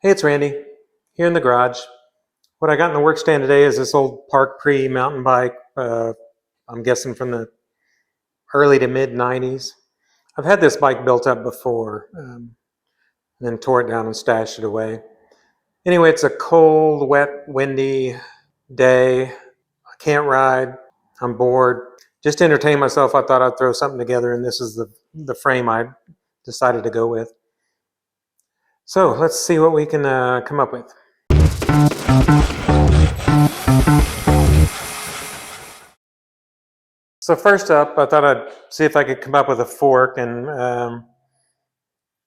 Hey, it's Randy, here in the garage. What I got in the work stand today is this old Parkpre mountain bike, I'm guessing from the early to mid 90s. I've had this bike built up before, and then tore it down and stashed it away. Anyway, it's a cold, wet, windy day. I can't ride. I'm bored. Just to entertain myself, I thought I'd throw something together, and this is the frame I decided to go with. So let's see what we can come up with. So first up, I thought I'd see if I could come up with a fork, and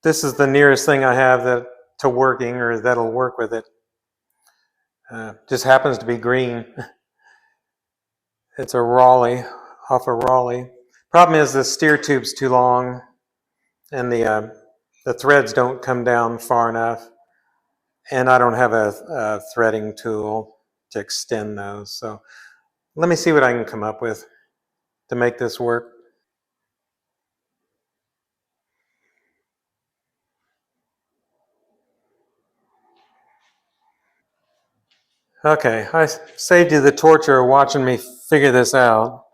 this is the nearest thing I have to working, or that'll work with it. Just happens to be green. It's a Raleigh, off a Raleigh. Problem is the steer tube's too long, and the threads don't come down far enough, and I don't have a threading tool to extend those. So let me see what I can come up with to make this work. Okay, I saved you the torture of watching me figure this out.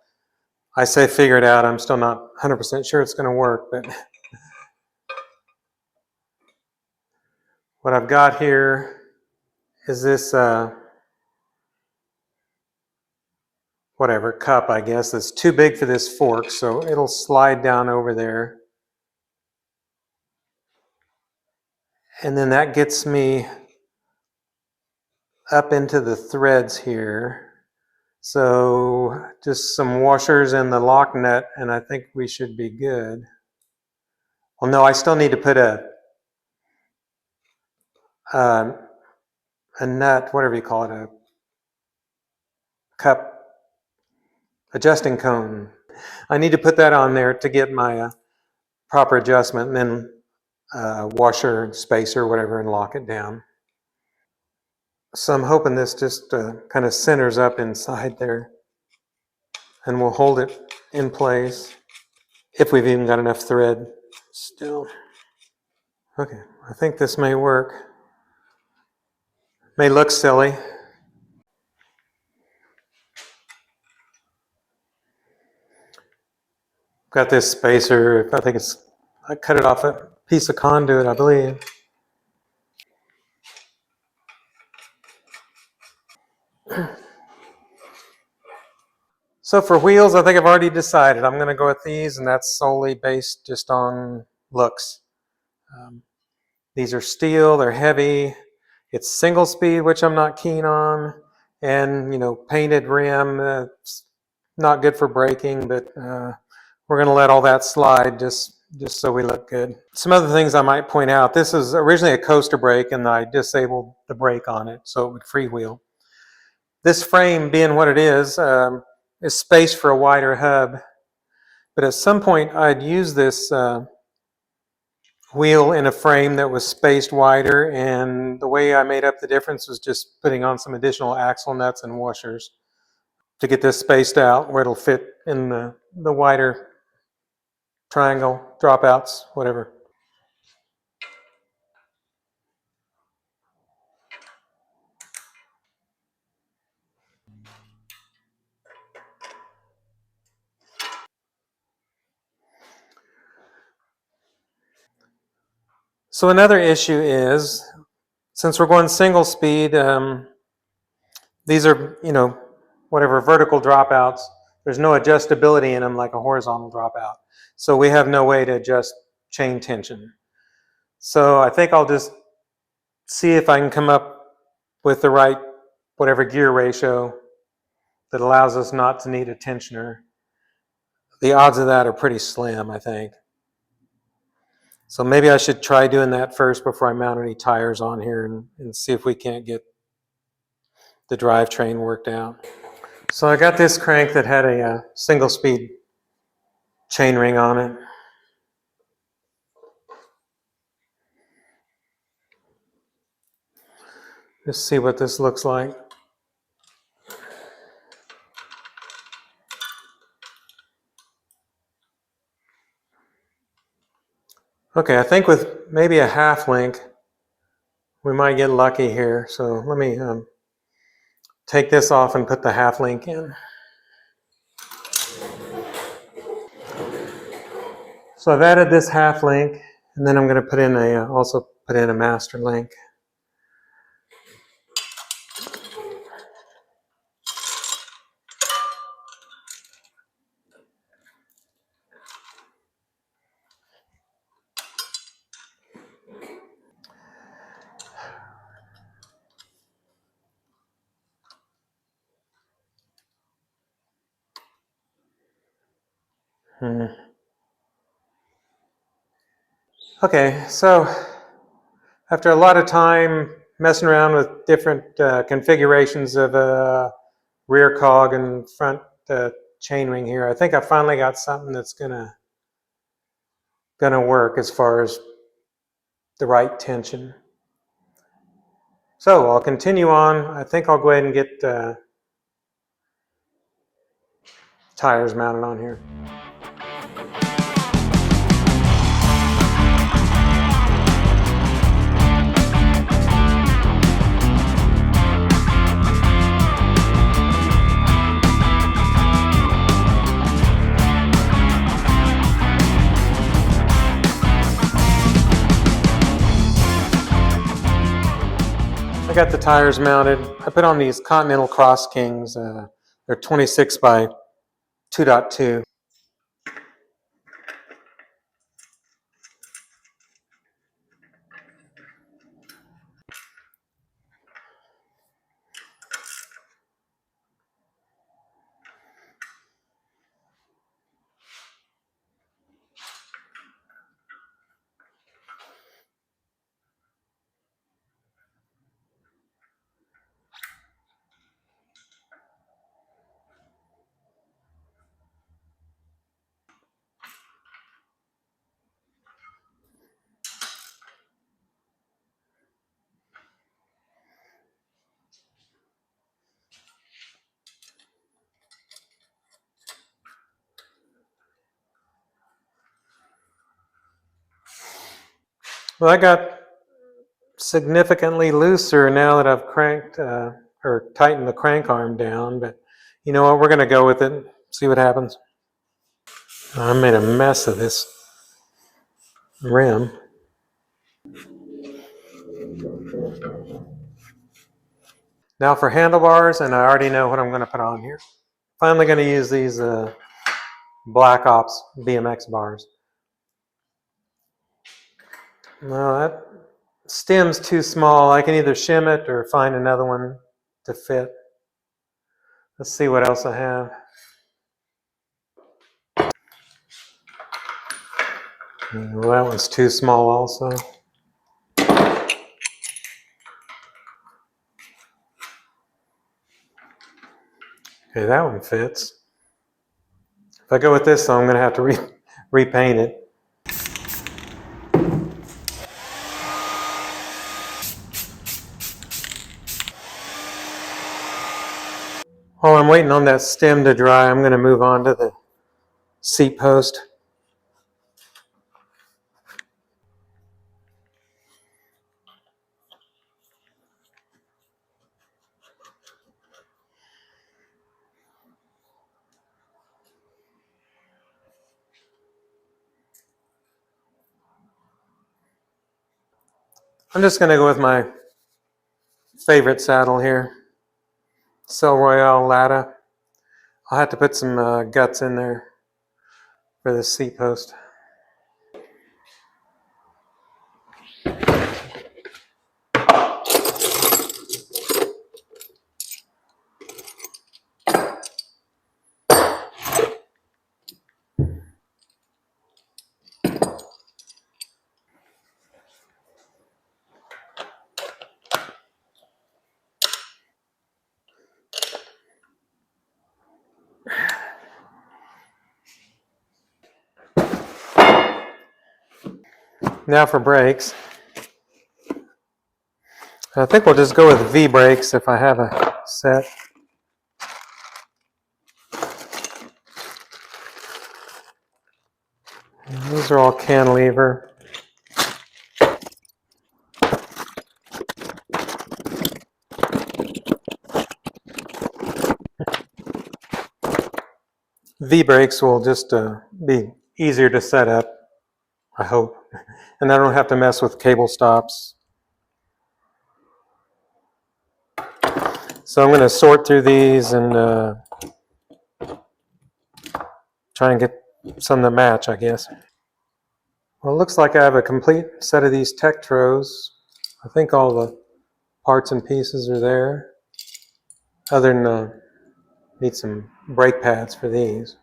I say figure it out, I'm still not 100% sure it's going to work, but what I've got here is this, whatever, cup, I guess, that's too big for this fork, so it'll slide down over there. And then that gets me up into the threads here. So just some washers and the lock nut, and I think we should be good. Well, no, I still need to put a nut, whatever you call it, a cup adjusting cone. I need to put that on there to get my proper adjustment, and then washer, spacer, whatever, and lock it down. So I'm hoping this just kind of centers up inside there, and we'll hold it in place if we've even got enough thread still. Okay, I think this may work. May look silly. Got this spacer, I cut it off a piece of conduit, I believe. So for wheels, I think I've already decided. I'm going to go with these, and that's solely based just on looks. These are steel, they're heavy. It's single speed, which I'm not keen on, and painted rim. It's not good for braking, but we're going to let all that slide just so we look good. Some other things I might point out. This is originally a coaster brake, and I disabled the brake on it so it would freewheel. This frame, being what it is spaced for a wider hub, but at some point I'd use this wheel in a frame that was spaced wider, and the way I made up the difference was just putting on some additional axle nuts and washers to get this spaced out where it'll fit in the wider triangle, dropouts, whatever. So another issue is, since we're going single speed, these are, whatever vertical dropouts, there's no adjustability in them like a horizontal dropout. So we have no way to adjust chain tension. So I think I'll just see if I can come up with the right, whatever gear ratio that allows us not to need a tensioner. The odds of that are pretty slim, I think. So maybe I should try doing that first before I mount any tires on here and see if we can't get the drivetrain worked out. So I got this crank that had a single speed chainring on it. Let's see what this looks like. Okay, I think with maybe a half link, we might get lucky here. So let me take this off and put the half link in. So I've added this half link, and then I'm going to put in also put in a master link. Okay, so after a lot of time messing around with different configurations of rear cog and front chainring here, I think I finally got something that's gonna work as far as the right tension. So I'll continue on. I think I'll go ahead and get tires mounted on here. I got the tires mounted. I put on these Continental Cross Kings. They're 26 by 2.2. Well, I got significantly looser now that I've cranked or tightened the crank arm down, but you know what, we're going to go with it, see what happens. I made a mess of this rim. Now for handlebars, and I already know what I'm going to put on here. Finally going to use these Black Ops BMX bars. No, that stem's too small. I can either shim it or find another one to fit. Let's see what else I have. Well, that one's too small also. Okay, that one fits. If I go with this, though, I'm going to have to repaint it. While I'm waiting on that stem to dry, I'm going to move on to the seat post. I'm just going to go with my favorite saddle here, Cell Royale Lada. I'll have to put some guts in there for the seat post. Now for brakes. I think we'll just go with V brakes if I have a set. And these are all cantilever. V-brakes will just be easier to set up, I hope. And I don't have to mess with cable stops. So I'm going to sort through these and try and get some that match, I guess. Well, it looks like I have a complete set of these Tektros. I think all the parts and pieces are there. Other than need some brake pads for these.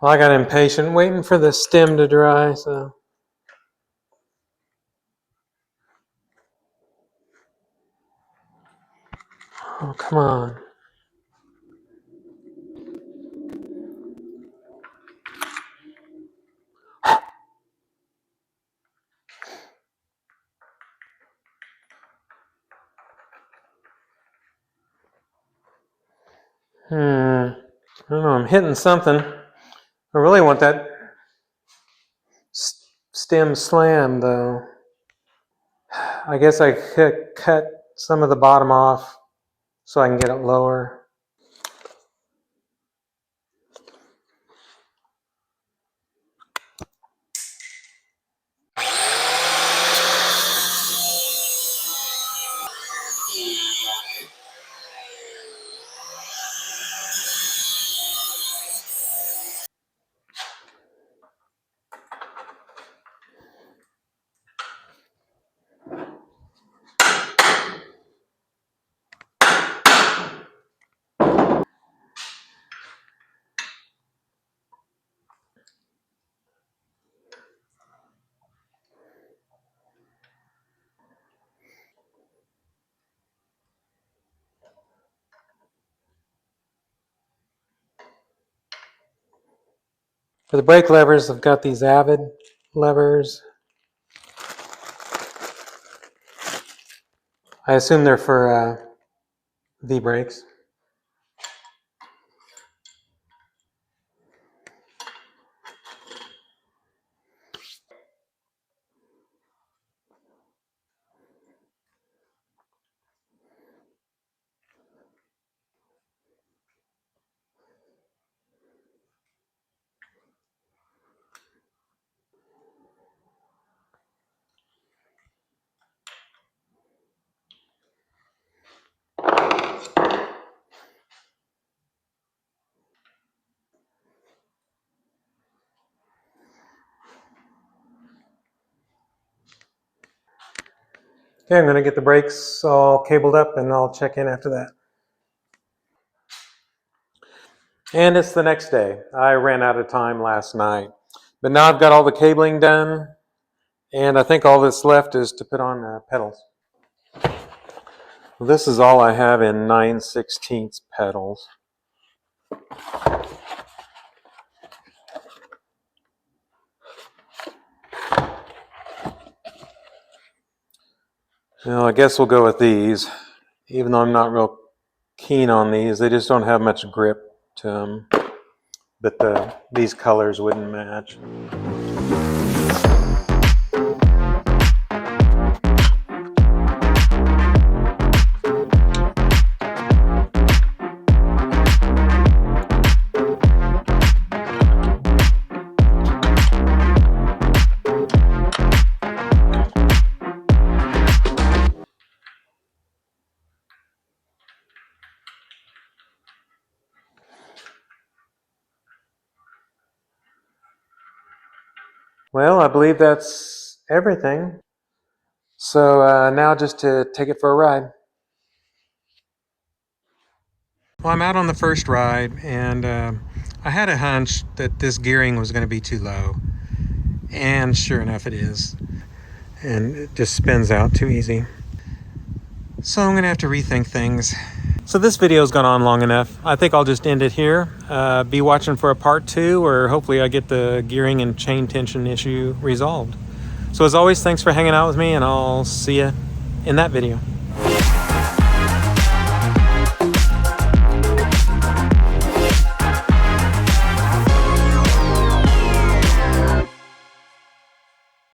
Well, I got impatient waiting for the stem to dry, so. Oh, come on. I don't know, I'm hitting something. I really want that stem slam, though. I guess I could cut some of the bottom off so I can get it lower. For the brake levers, I've got these Avid levers. I assume they're for V-brakes. Okay, I'm going to get the brakes all cabled up and I'll check in after that. And it's the next day. I ran out of time last night. But now I've got all the cabling done, and I think all that's left is to put on pedals. Well, this is all I have in 9/16 pedals. Well, I guess we'll go with these. Even though I'm not real keen on these, they just don't have much grip to them. But these colors wouldn't match. Well, I believe that's everything. So now just to take it for a ride. Well, I'm out on the first ride, and I had a hunch that this gearing was going to be too low. And sure enough, it is. And it just spins out too easy. So I'm going to have to rethink things. So this video's gone on long enough. I think I'll just end it here. Be watching for a part 2, or hopefully I get the gearing and chain tension issue resolved. So as always, thanks for hanging out with me, and I'll see you in that video.